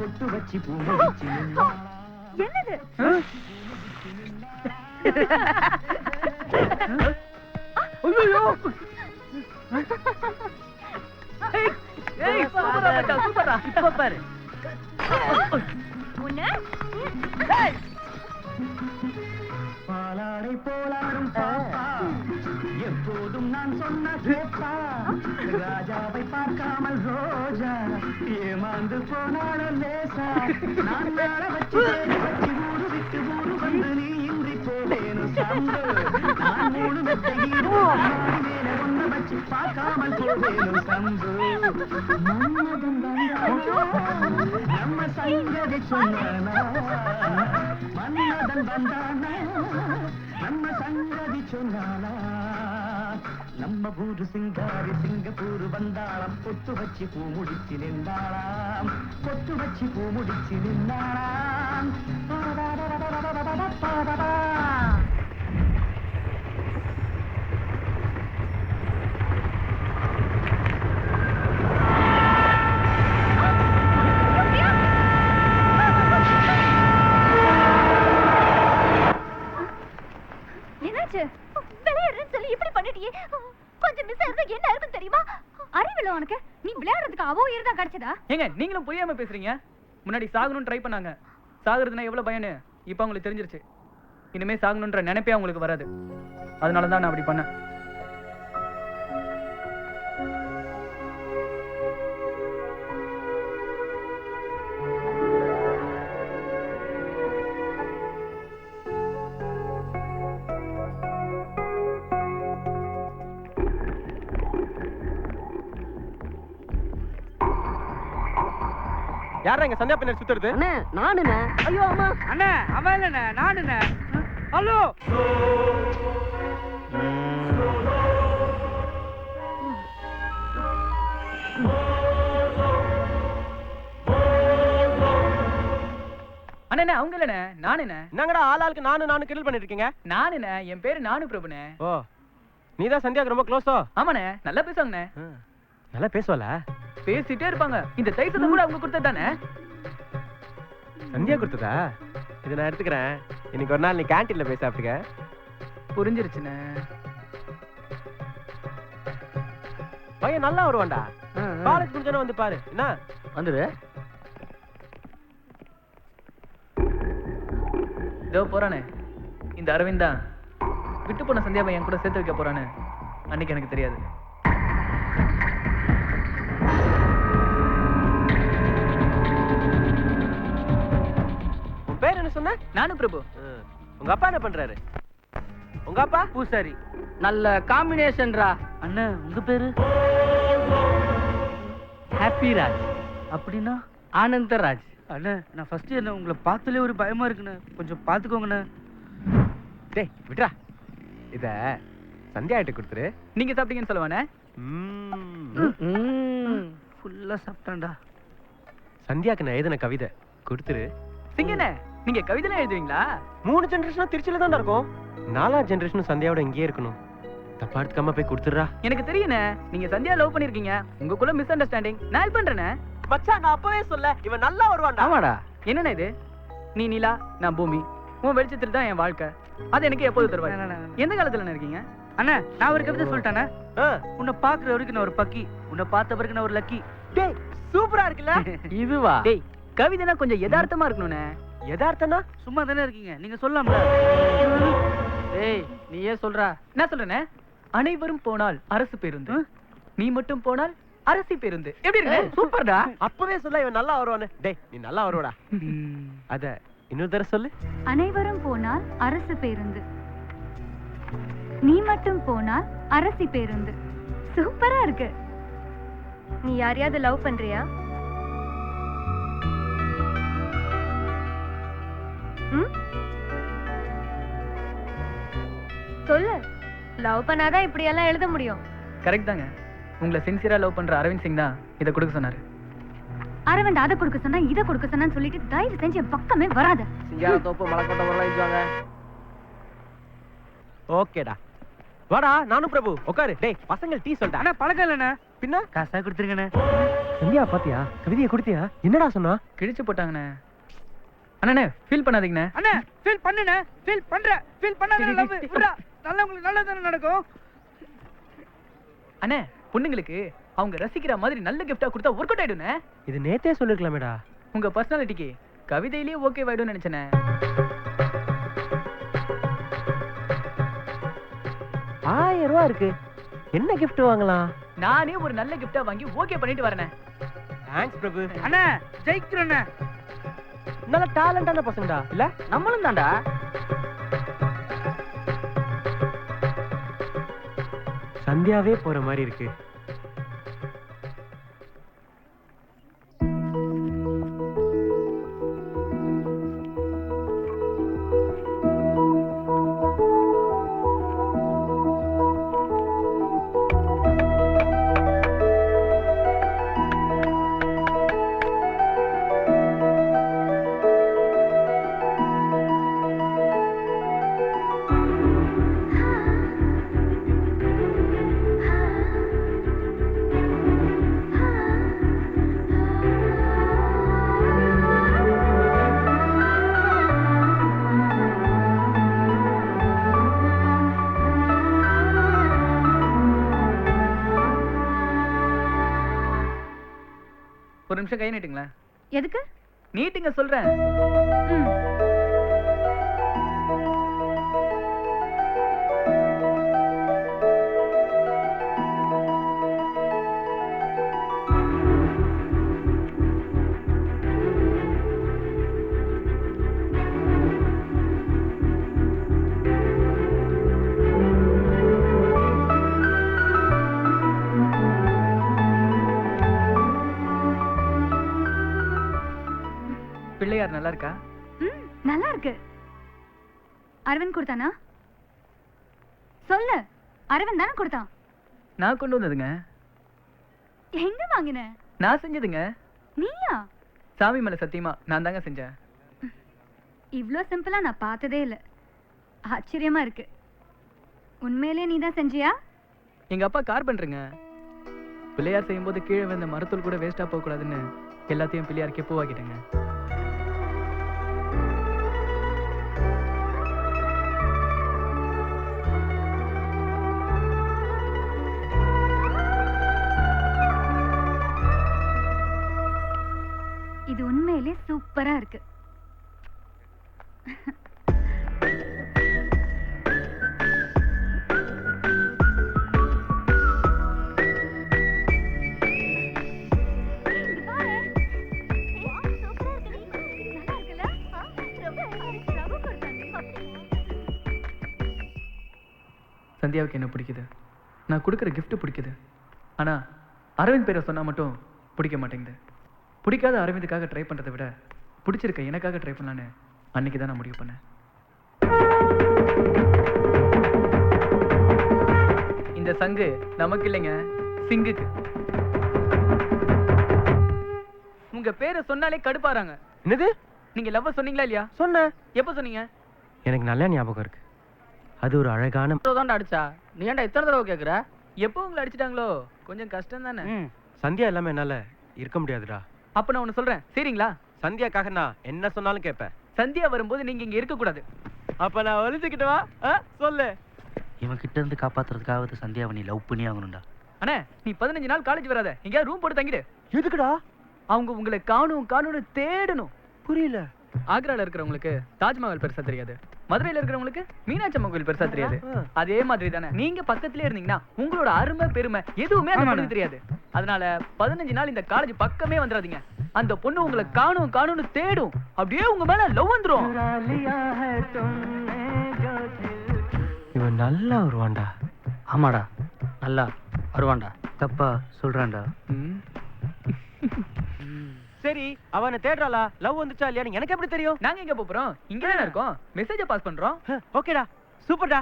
பொட்டு வச்சு பூ முடிச்சு என்னது ஐயோ ஏய் சூப்பரா மச்சா சூப்பரா இப்ப பாரு உன்ன பாலாடை போலாடும் பாப்பா எப்போதும் நான் சொன்ன கேப்பா ராஜாவை பார்க்காமல் ரோஜா ஏமாந்து போனாலும் லேசா நான் நாள வச்சு வச்சு ஊரு விட்டு ஊரு வந்து நீ இன்றி போவேணும் சம்பு நான் மூணு மெத்தையிடும் மேல ஒண்ணு வச்சு பார்க்காமல் போவேணும் சம்பு மன்மதன் வந்தானா நம்ம சங்கதி சொன்னானா மன்மதன் வந்தானா நம்ம சங்கதி சொன்னானா நம்ம ஊரு சிங்காரி சிங்கப்பூர் வந்தாளாம் பொட்டு வச்சு பூ முடிச்சு நின்றாளாம் பொட்டு வச்சு பூ முடிச்சு நின்றாளாம் என்னாச்சு விளையாடுறேன்னு சொல்லி இப்படி பண்ணிட்டியே கொஞ்சம் மிஸ் ஆயிருந்தா என்ன இருக்கும் தெரியுமா அறிவில்ல உனக்கு நீ விளையாடுறதுக்கு அவ உயிர் தான் கிடைச்சதா ஏங்க நீங்களும் புரியாம பேசுறீங்க முன்னாடி சாகணும்னு ட்ரை பண்ணாங்க சாகுறதுனா எவ்வளவு பயன்னு இப்ப உங்களுக்கு தெரிஞ்சிருச்சு இனிமே சாகணும்ன்ற நினைப்பே உங்களுக்கு வராது அதனாலதான் நான் அப்படி பண்ணேன் யாரா இங்க சந்தியா பின்னர் சுத்துறது? அண்ணே நானுண்ணே. ஐயோ அம்மா. அண்ணா அவன் இல்லண்ணே நானுண்ணே. ஹலோ அண்ணே அவங்க இல்லண்ணே நானுண்ணே. என்னங்கடா ஆளாளுக்கு நானு கிண்டல் பண்ணிட்டு இருக்கீங்க? நானுண்ணே என் பேரு நானு பிரபுண்ணே. ஓ நீதான் சந்தியாக்கு ரொம்ப க்ளோஸோ? ஆமாண்ணே நல்லா பேசுவாங்கண்ணே. நல்லா பேசுவாள? பேசிட்டே இருப்பாங்க. இந்த தைசத்தை கூட அவங்க கொடுத்ததானே? சந்தியா கொடுத்ததா? இதை நான் எடுத்துக்கிறேன். இன்னைக்கு ஒரு நாள் நீ கேண்டீன்ல போய் சாப்பிட்டுக்க. புரிஞ்சிருச்சுண்ணே. பையன் நல்லா வருவான்டா. காலேஜ் முடிஞ்சோன்னு வந்து பாரு. என்ன வந்துரு. இதோ போறானே இந்த அரவிந்த் தான் விட்டு போன சந்தியாவை என் கூட சேர்த்து வைக்க போறானு அன்னைக்கு எனக்கு தெரியாது. உன் பேர் என்ன சொன்ன? நானு பிரபு. உங்க அப்பா என்ன பண்றாரு? உங்க அப்பா பூசாரி. நல்ல காம்பினேஷன்ரா. அண்ணா உங்க பேரு? ஹாப்பி ராஜ். அப்படின்னா ஆனந்தராஜ். அண்ணா நான் ஃபர்ஸ்ட் என்ன உங்களை பார்த்தாலே ஒரு பயமா இருக்குண்ணே, கொஞ்சம் பார்த்துக்கோங்கண்ணே. டேய் விட்றா. இத சந்தியா கிட்ட கொடுத்துரு. நீங்க சாப்பிட்டீங்கன்னு சொல்லுவானே. ஃபுல்லா சாப்பிட்டான்டா. சந்தியாக்கு நான் எழுதின கவிதை கொடுத்துரு. சிங்கண்ணே நீங்க கவிதைலாம் எழுதுவீங்களா? 3 ஜெனரேஷனா திருச்சியில தான் இருக்கும். 4ஆம் ஜெனரேஷனும் சந்தியாவோட இங்கேயே இருக்கணும். தப்பா எடுத்துக்காம போய் கொடுத்துடுறா. எனக்கு தெரியுண்ணே நீங்க சந்தியா லவ் பண்ணிருக்கீங்க. உங்களுக்குள்ள மிஸ் அண்டர்ஸ்டாண்டிங். நான் ஹெல்ப் பண்றேனே. மச்சான் நான் அப்பவே சொல்ல இவன் நல்லா வருவான்டா. ஆமாடா. என்னண்ணே இது? நீ நிலா நான் பூமி. உன் வெளிச்சத்தில் தான் என் வாழ்க்கை. அது எனக்கு எப்போது தருவாய்? எந்த காலத்துல இருக்கீங்க? அண்ணா நான் ஒரு கவிதை சொல்லிட்டானே. உன்னை பாக்குற வரைக்கும் நான் ஒரு பக்கி, உன்னை பார்த்த பிறகு நான் ஒரு லக்கி. டேய் சூப்பரா இருக்குல்ல? இதுவா? டேய் கவிதைனா கொஞ்சம் யதார்த்தமா இருக்கணும்னே. யதார்த்தனா சும்மா தானே இருக்கீங்க, நீங்க சொல்லலாம்ல. டேய் நீயே சொல்றா. என்ன சொல்றேனே? அனைவரும் போனால் அரசு பேருந்து, நீ மட்டும் போனால் அரசி பேருந்து. எப்படி இருக்கு? சூப்பர்டா. அப்பவே சொல்ல இவன் நல்லா வருவானே. டேய் நீ நல்லா வருவடா. அத இன்னொரு தடவை சொல்லு. அனைவரும் போனால் அரசு பேருந்து, நீ மட்டும் போனால் அரசி பேருந்து. சூப்பரா இருக்கு. நீ யாரையாவது லவ் பண்றியா? சொல்லு. லவ் பண்ணாதான் இப்படி எல்லாம் எழுத முடியும். கரெக்ட் தாங்க. உங்களை சின்சியரா லவ் பண்ற அரவிந்த் சிங் தான் இதை கொடுக்க சொன்னாரு. அரவிந்த் அதை கொடுக்க சொன்னா இதை கொடுக்க சொன்னான்னு சொல்லிட்டு தயவு செஞ்சு என் பக்கமே வராத. சிங்கார தோப்பு மலக்கோட்டை வரலாம் இஞ்சுவாங்க. ஓகேடா வாடா. நானும் பிரபு உட்காரு. டேய் பசங்க டீ சொல்லிட்டா. அண்ணா பழக்கம் இல்லைண்ணே. பின்ன காசா கொடுத்துருங்கண்ணே. சந்தியா பாத்தியா? கவிதையை கொடுத்தியா? என்னடா சொன்னா? கிழிச்சு போட்டாங்கண்ணே. அண்ணே ஃபீல் பண்ணாதீங்கண்ணே. அண்ணே ஃபீல் பண்ணுண்ணே. ஃபீல் பண்ணாத லவ் விட்றா. நல்லவங்களுக்கு நல்லதானே நடக்கும். அண்ணே பொண்ணுங்களுக்கு அவங்க ரசிக்கிற மாதிரி நல்ல கிஃப்டா கொடுத்தா ஒர்க் அவுட் ஆயிடும்ண்ணே. இது நேத்தே சொல்லிருக்கலாமேடா. உங்க பர்சனாலிட்டிக்கு கவிதையிலேயே ஓகே ஆயிடும்னு நினைச்சேனே. 1000 ரூபா இருக்கு. என்ன கிஃப்ட் வாங்கலாம்? நானே ஒரு நல்ல கிஃப்டா வாங்கி ஓகே பண்ணிட்டு வரேனே. தேங்க்ஸ் பிரபு. அண்ணே ஜெயிக்கிறேண்ணே. நல்ல டேலண்டான பசங்கடா இல்ல? நம்மளும் தான்டா. சந்தியாவே போற மாதிரி இருக்கு. ஒரு நிமிஷம் கை நீட்டுங்களேன். எதுக்கு? நீட்டுங்க சொல்றேன். ம். பிள்ளையார் நல்லா இருக்கா? ம், நல்லா இருக்கு. அரவிந்த் கொடுத்தானா? சொல்லு. அரவிந்த் தானே கொடுத்தான். நான் கொண்டு வந்ததுங்க. எங்க வாங்கின? நான் செஞ்சதுங்க. நீயா? சாமி மேல சத்தியமா நான் தாங்க செஞ்சேன். இவ்ளோ சிம்பிளா நான் பார்த்ததே இல்ல. ஆச்சரியமா இருக்கு. உண்மையிலேயே நீ தான் செஞ்சியா? எங்க அப்பா கார்பெண்டருங்க. பிள்ளையார் செய்யும்போது கீழே வந்த மரத்தூள் கூட வேஸ்டா போக கூடாதுன்னு எல்லாத்தையும் பிள்ளையாருக்கே பூவாக்கிட்டேங்க. இது உண்மையிலே சூப்பரா இருக்கு. சந்தியாவுக்கு என்ன பிடிக்குது, நான் கொடுக்குற gift பிடிக்குது. ஆனா அரவிந்த் பேரை சொன்னா மட்டும் பிடிக்க மாட்டேங்குது. பிடிக்காத அரவிந்துக்காக ட்ரை பண்றதை விட பிடிச்சிருக்க எனக்காக ட்ரை பண்ணலான்னு அன்னைக்கு தான் நான் முடிவு பண்ணேன். இந்த சங்கு நமக்கு இல்லைங்க, சிங்குக்கு. உங்க பேரை சொன்னாலே கடுப்பாறாங்க. என்னது? நீங்க லவ் சொன்னீங்களா இல்லையா? சொன்னேன். எப்ப சொன்னீங்க? எனக்கு நல்ல ஞாபகம் இருக்கு. அது ஒரு அழகான தான்டா அடிச்சா. நீ ஏன்டா இத்தனை தடவை கேக்குற? எப்போ உங்களை அடிச்சிட்டாங்களோ கொஞ்சம் கஷ்டம் தானே. சந்தியா இல்லாம என்னால இருக்க முடியாதுடா. அப்ப நான் ஒண்ணு சொல்றேன், சரிங்களா? சந்தியாக்காக நான் என்ன சொன்னாலும் கேட்பேன். சந்தியா வரும்போது நீங்க இங்க இருக்க கூடாது. அப்ப நான் ஒளிஞ்சுக்கிட்டவா? சொல்லு. இவன் கிட்ட இருந்து காப்பாத்துறதுக்காவது சந்தியாவை நீ லவ் பண்ணி ஆகணும்டா. அண்ணே நீ 15 நாள் காலேஜ் வராத, எங்கேயா ரூம் போட்டு தங்கிடு. எதுக்குடா? அவங்க உங்களை காணும்னு தேடணும். புரியல. ஆக்ரால இருக்கிறவங்களுக்கு தாஜ்மஹால் பெருசா தெரியாது, மதுரையில இருக்கிறவங்களுக்கு மீனாட்சி அம்மன் கோயில் பெருசா தெரியாது. அதே மாதிரி தானே நீங்க பக்கத்திலே இருந்தீங்கன்னா உங்களோட அருமை பெருமை எதுவுமே அந்த பொண்ணுக்கு தெரியாது. அதனால 15 நாள் இந்த காலேஜ் பக்கமே வந்துடாதீங்க. அந்த பொண்ணு உங்களை காணும்னு தேடும். அப்படியே உங்க மேல லவ் வந்துரும். இவன் நல்லா வருவான்டா. ஆமாடா, நல்லா வருவான்டா. தப்பா சொல்றான்டா. சரி, அவனை தேடுறாளா? லவ் வந்துச்சா இல்லையான்னு எனக்கு எப்படி தெரியும்? நாங்க எங்க போறோம்? இங்க தானே இருக்கோம். மெசேஜ பாஸ் பண்றோம். ஓகேடா, சூப்பர்டா.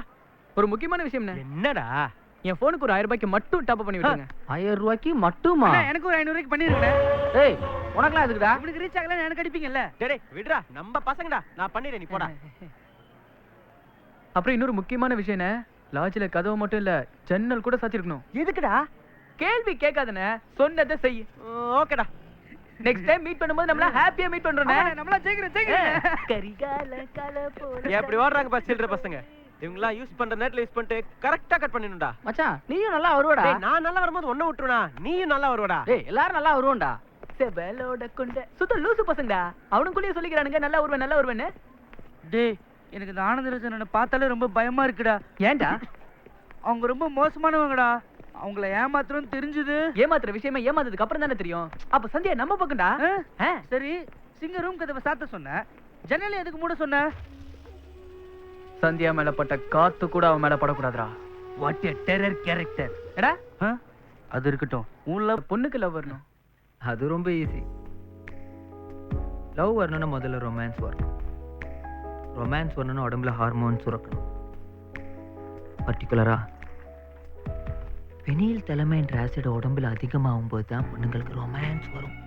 ஒரு முக்கியமான விஷயம். என்னடா? என் போனுக்கு ஒரு 1000 ரூபாய்க்கு மட்டும் டாப் பண்ணி விட்டுருங்க. 1000 ரூபாய்க்கு மட்டுமா? எனக்கு ஒரு 500 ரூபாய்க்கு பண்ணிருக்கேன். ஏய், உனக்குலாம் எதுக்குடா? இவனுக்கு ரீச் ஆகல, எனக்கு அடிப்பீங்கல்ல. டேய் விடுடா, நம்ம பசங்கடா. நான் பண்ணிடுறேன், நீ போடா. அப்புறம் இன்னொரு முக்கியமான விஷயம், லாட்ஜ்ல கதவு மட்டும் இல்ல, ஜன்னல் கூட சாத்திருக்கணும். எதுக்குடா? கேள்வி கேட்காதனே, சொன்னதை செய். ஓகேடா. நெக்ஸ்ட் டைம் மீட் பண்ணும்போது நம்மள ஹாப்பியா மீட் பண்றோம்னே. நம்மளா ஜெயிக்கிறேன். கரிகால கல போல. எப்படி ஓடுறாங்க பா சில்ற பசங்க. இவங்கலாம் யூஸ் பண்ற நேரத்துல யூஸ் பண்ணிட்டு கரெக்டா கட் பண்ணிடணும்டா. மச்சான் நீயும் நல்லா வருவடா. டேய் நான் நல்லா வரும்போது ஒண்ண விட்டுறனா, நீயும் நல்லா வருவடா. டேய் எல்லாரும் நல்லா வருவோம்டா. செவலோட கொண்ட சுத்த லூசு பசங்கடா. அவனுக்குள்ளேயே சொல்லிக்கிறானுங்க நல்லா வருவேன்னு. டேய் எனக்கு இந்த ஆனந்தராஜனை பார்த்தாலே ரொம்ப பயமா இருக்குடா. ஏன்டா? அவங்க ரொம்ப மோசமானவங்கடா. அவங்கள ஏமாத்துறோம்னு தெரிஞ்சது. ஏமாத்துற விஷயமா ஏமாத்ததுக்கு அப்புறம் தானே தெரியும். அப்ப சந்தியா நம்ம பக்கம்டா. சரி சிங்க ரூம் கதவை சாத்த சொன்ன, ஜன்னலை எதுக்கு மூட சொன்ன? சந்தியா மேல பட்ட காத்து கூட அவன் மேல படக்கூடாதுடா. What a terror character. எடா அது இருக்கட்டும். உள்ள பொண்ணுக்கு லவ் வரணும். அது ரொம்ப ஈஸி. லவ் வரணும்னா முதல்ல ரொமான்ஸ் வரணும். ரொமான்ஸ் வரணும்னா உடம்புல ஹார்மோன்ஸ் சுரக்கணும். பர்டிகுலரா பெனில் தலைமைன்ற ஆசிட் உடம்புல அதிகமாகும் போது தான் பொண்ணுங்களுக்கு ரொமான்ஸ் வரும்.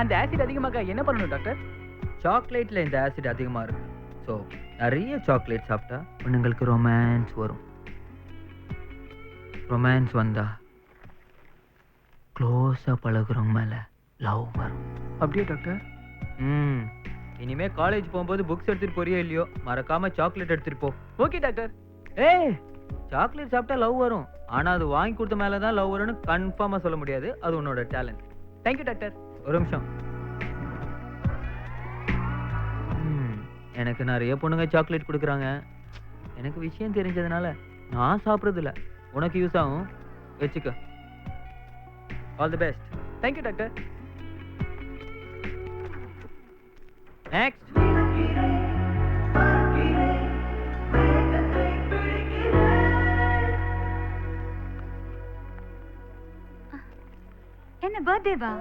அந்த ஆசிட் அதிகமாக என்ன பண்ணணும் டாக்டர்? சாக்லேட்ல இந்த ஆசிட் அதிகமா இருக்கு. ஸோ நிறைய சாக்லேட் சாப்பிட்டா பொண்ணுங்களுக்கு ரொமான்ஸ் வரும். ரொமான்ஸ் வந்தா க்ளோஸா பழகுறவங்க மேல லவ் வரும். அப்படியே டாக்டர்? இனிமே காலேஜ் போகும்போது புக்ஸ் எடுத்துட்டு போறியோ இல்லையோ, மறக்காம சாக்லேட் எடுத்துட்டு போ. Okay doctor. ஏய் சாக்லேட் சாப்பிட்டா லவ் வரும். ஆனா அது வாங்கி கொடுத்த மேலதான் லவ் வரும்னு கன்ஃபார்மா சொல்ல முடியாது. அது உன்னோட டேலண்ட். Thank you doctor. ஒரு நிமிஷம். எனக்கு நிறைய பொண்ணுங்க சாக்லேட் கொடுக்குறாங்க. எனக்கு விஷயம் தெரிஞ்சதுனால நான் சாப்பிட்றது இல்ல. உனக்கு யூஸ் ஆகும், வச்சுக்க. All the best. Thank you doctor. Next. என்ன பர்த்டேவா?